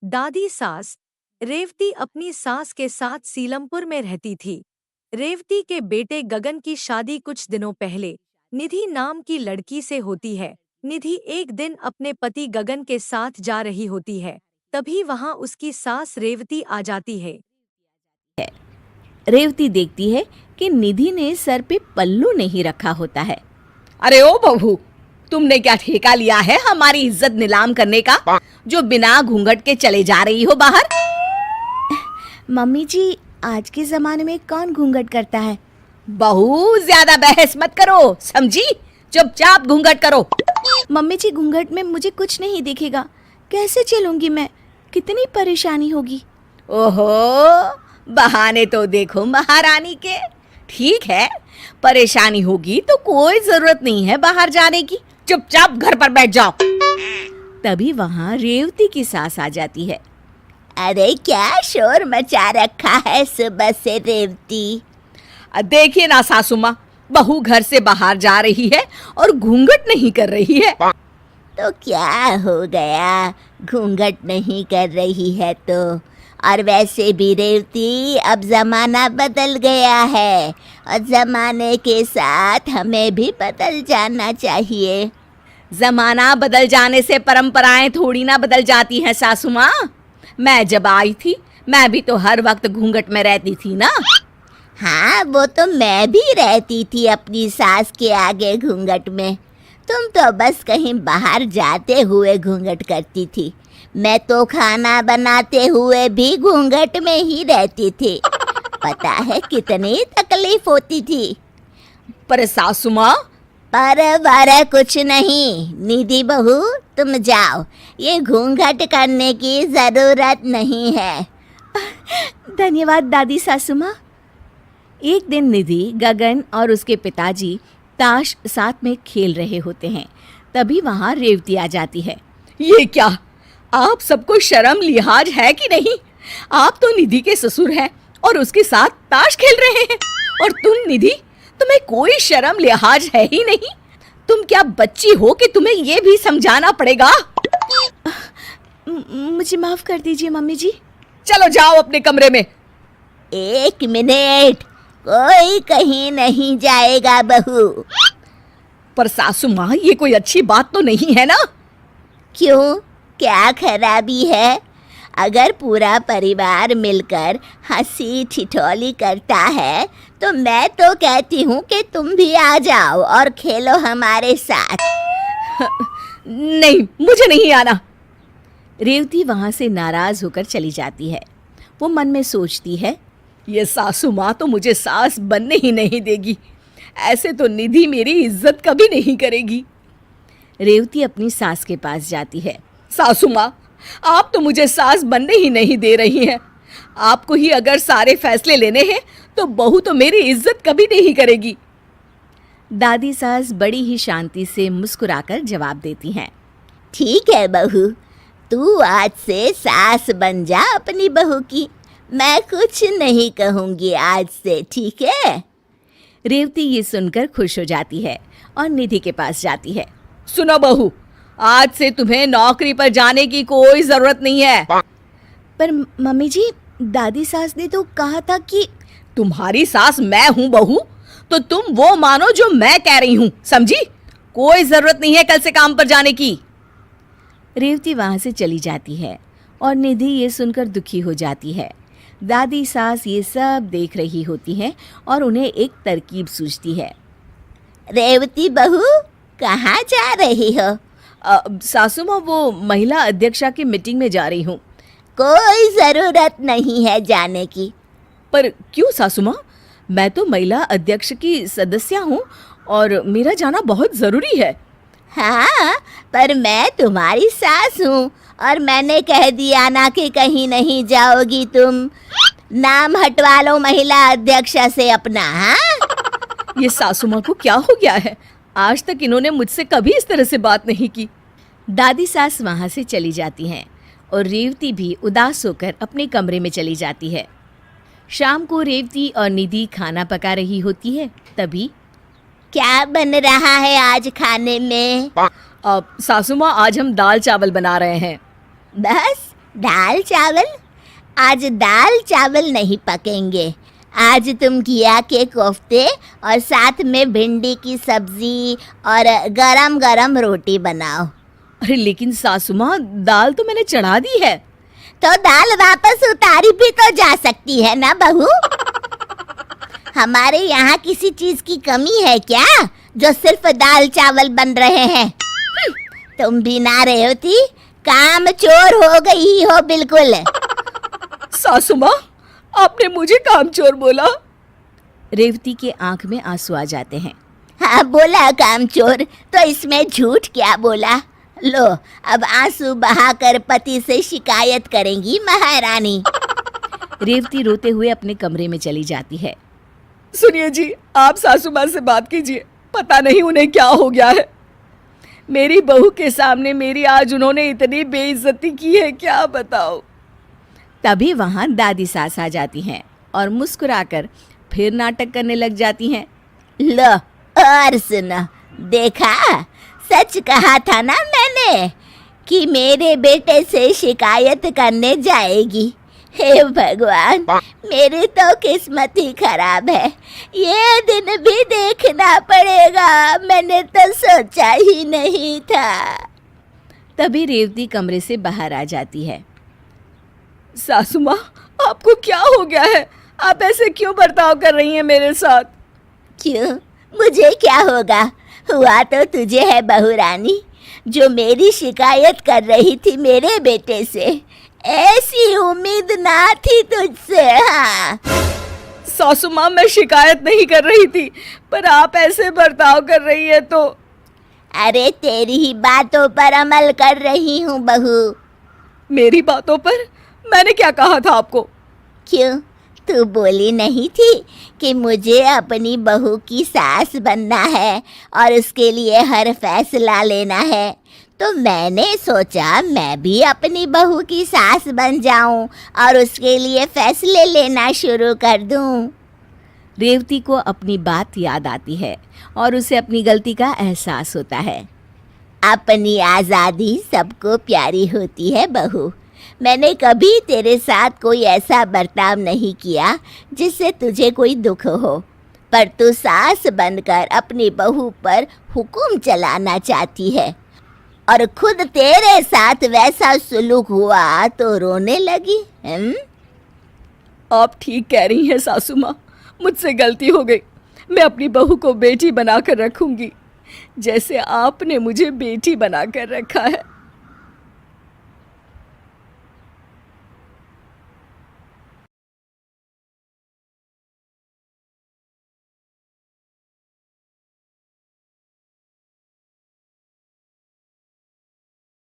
दादी सास रेवती अपनी सास के साथ सीलमपुर में रहती थी। रेवती के बेटे गगन की शादी कुछ दिनों पहले निधि नाम की लड़की से होती है। निधि एक दिन अपने पति गगन के साथ जा रही होती है, तभी वहां उसकी सास रेवती आ जाती है। रेवती देखती है कि निधि ने सर पे पल्लू नहीं रखा होता है। अरे ओ बहू, तुमने क्या ठेका लिया है हमारी इज्जत नीलाम करने का, जो बिना घूंघट के चले जा रही हो बाहर? मम्मी जी, आज के जमाने में कौन घूंघट करता है? बहू, ज्यादा बहस मत करो, समझी? चुपचाप घूंघट करो। मम्मी जी, घूंघट में मुझे कुछ नहीं दिखेगा, कैसे चलूंगी मैं? कितनी परेशानी होगी। ओहो, बहाने तो देखो महारानी के। ठीक है, परेशानी होगी तो कोई जरूरत नहीं है बाहर जाने की, चुपचाप घर पर बैठ जाओ। तभी वहाँ रेवती की सास आ जाती है। अरे क्या शोर मचा रखा है सुबह से रेवती? देखिए ना सासू माँ, बहू घर से बाहर जा रही है और घूंघट नहीं कर रही है। तो क्या हो गया, घूंघट नहीं कर रही है तो? और वैसे भी रेवती, अब जमाना बदल गया है और जमाने के साथ हमें भी बदल जाना चाहिए। जमाना बदल जाने से परंपराएं थोड़ी ना बदल जाती हैं सासू माँ। मैं जब आई थी, मैं भी तो हर वक्त घूंघट में रहती थी ना। हाँ, वो तो मैं भी रहती थी अपनी सास के आगे घूंघट में। तुम तो बस कहीं बाहर जाते हुए घूंघट करती थी। मैं तो खाना बनाते हुए भी घूंघट में ही रहती थी। पता है कितनी तकलीफ होती थी। पर सासू माँ, पर कुछ नहीं। निधि बहू, तुम जाओ, ये घूंघट करने की जरूरत नहीं है। धन्यवाद दादी सासू माँ। एक दिन निधि, गगन और उसके पिताजी ताश साथ में खेल रहे होते हैं। तभी वहाँ रेवती आ जाती है। ये क्या, आप सबको शर्म लिहाज है कि नहीं? आप तो निधि के ससुर हैं और उसके साथ ताश खेल रहे हैं, और तुम निधि, तुम्हें कोई शर्म लिहाज है ही नहीं? तुम क्या बच्ची हो कि तुम्हें ये भी समझाना पड़ेगा? मुझे माफ कर दीजिए मम्मी जी। चलो जाओ अपने कमरे में। एक मिनट, कोई कहीं नहीं जाएगा बहू। पर सासू माँ, ये कोई अच्छी बात तो नहीं है ना? क्यों, क्या खराबी है? अगर पूरा परिवार मिलकर हंसी ठिठोली करता है तो मैं तो कहती हूँ कि तुम भी आ जाओ और खेलो हमारे साथ। नहीं, मुझे नहीं आना। रेवती वहाँ से नाराज होकर चली जाती है। वो मन में सोचती है, ये सासू माँ तो मुझे सास बनने ही नहीं देगी। ऐसे तो निधि मेरी इज्जत कभी नहीं करेगी। रेवती अपनी सास के पास जाती है। सासू माँ, आप तो मुझे सास बनने ही नहीं दे रही हैं। आपको ही अगर सारे फैसले लेने हैं तो बहू तो मेरी इज्जत कभी नहीं करेगी। दादी सास बड़ी ही शांति से मुस्कुराकर जवाब देती हैं। ठीक है बहू, तू आज से सास बन जा अपनी बहू की। मैं कुछ नहीं कहूँगी आज से, ठीक है? रेवती ये सुनकर खुश हो जाती है और निधि के पास जाती है। सुनो बहू, आज से तुम्हें नौकरी पर जाने की कोई जरूरत नहीं है। पर मम्मी जी, दादी सास ने तो कहा था कि... तुम्हारी सास मैं हूँ बहू, तो तुम वो मानो जो मैं कह रही हूँ, समझी? कोई जरूरत नहीं है कल से काम पर जाने की। रेवती वहाँ से चली जाती है और निधि ये सुनकर दुखी हो जाती है। दादी सास ये सब देख रही होती हैं और उन्हें एक तरकीब सूझती है। रेवती बहू, कहाँ जा रही हो? सासू माँ, वो महिला अध्यक्षा की मीटिंग में जा रही हूँ। कोई जरूरत नहीं है जाने की। पर क्यों सासू माँ? मैं तो महिला अध्यक्ष की सदस्य हूँ और मेरा जाना बहुत जरूरी है। हाँ, पर मैं तुम्हारी सास हूँ और मैंने कह दिया ना कि कहीं नहीं जाओगी तुम। नाम हटवा लो महिला अध्यक्षा से अपना। हाँ, ये सासू माँ को क्या हो गया है? आज तक इन्होंने मुझसे कभी इस तरह से बात नहीं की। दादी सास वहाँ से चली जाती हैं और रेवती भी उदास होकर अपने कमरे में चली जाती है। शाम को रेवती और निधि खाना पका रही होती है। तभी क्या बन रहा है आज खाने में? सासू माँ, आज हम दाल चावल बना रहे हैं। बस दाल चावल? आज दाल चावल नहीं पकेंगे। आज तुम घिया के कोफ्ते और साथ में भिंडी की सब्जी और गरम गरम रोटी बनाओ। अरे लेकिन सासू माँ, दाल तो मैंने चढ़ा दी है। तो दाल वापस उतारी भी तो जा सकती है ना बहू। हमारे यहाँ किसी चीज की कमी है क्या जो सिर्फ दाल चावल बन रहे हैं? तुम भी ना रेवती, काम चोर हो गई हो बिल्कुल। सासू माँ, आपने मुझे कामचोर बोला? रेवती के आंख में आंसू आ जाते हैं। हाँ बोला कामचोर, तो इसमें झूठ क्या बोला? लो, अब आंसू बहाकर पति से शिकायत करेंगी महारानी। रेवती रोते हुए अपने कमरे में चली जाती है। सुनिए जी, आप सासू माँ से बात कीजिए, पता नहीं उन्हें क्या हो गया है। मेरी बहू के सामने मेरी आज उन्होंने इतनी बेइज्जती की है, क्या बताओ। तभी वहां दादी सास आ जाती हैं और मुस्कुराकर फिर नाटक करने लग जाती हैं। लो और सुनो, देखा, सच कहा था ना मैंने कि मेरे बेटे से शिकायत करने जाएगी। हे भगवान, मेरी तो किस्मत ही खराब है। ये दिन भी देखना पड़ेगा, मैंने तो सोचा ही नहीं था। तभी रेवती कमरे से बाहर आ जाती है। सासू माँ, आपको क्या हो गया है? आप ऐसे क्यों बर्ताव कर रही हैं मेरे साथ? क्यों, मुझे क्या होगा? हुआ तो तुझे है बहू रानी, जो मेरी शिकायत कर रही थी मेरे बेटे से। ऐसी उम्मीद ना थी तुझसे। हाँ सासू माँ, मैं शिकायत नहीं कर रही थी, पर आप ऐसे बर्ताव कर रही है तो। अरे तेरी ही बातों पर अमल कर रही हूँ बहू। मेरी बातों पर? मैंने क्या कहा था आपको? क्यों, तू बोली नहीं थी कि मुझे अपनी बहू की सास बनना है और उसके लिए हर फैसला लेना है? तो मैंने सोचा मैं भी अपनी बहू की सास बन जाऊं और उसके लिए फैसले लेना शुरू कर दूं। रेवती को अपनी बात याद आती है और उसे अपनी गलती का एहसास होता है। अपनी आज़ादी सबको प्यारी होती है बहू। मैंने कभी तेरे साथ कोई ऐसा बर्ताव नहीं किया जिससे तुझे कोई दुख हो, पर तू सास बनकर अपनी बहू पर हुक्म चलाना चाहती है और खुद तेरे साथ वैसा सुलूक हुआ तो रोने लगी। आप ठीक कह रही हैं सासू माँ, मुझसे गलती हो गई। मैं अपनी बहू को बेटी बनाकर रखूंगी, जैसे आपने मुझे बेटी बनाकर रखा है।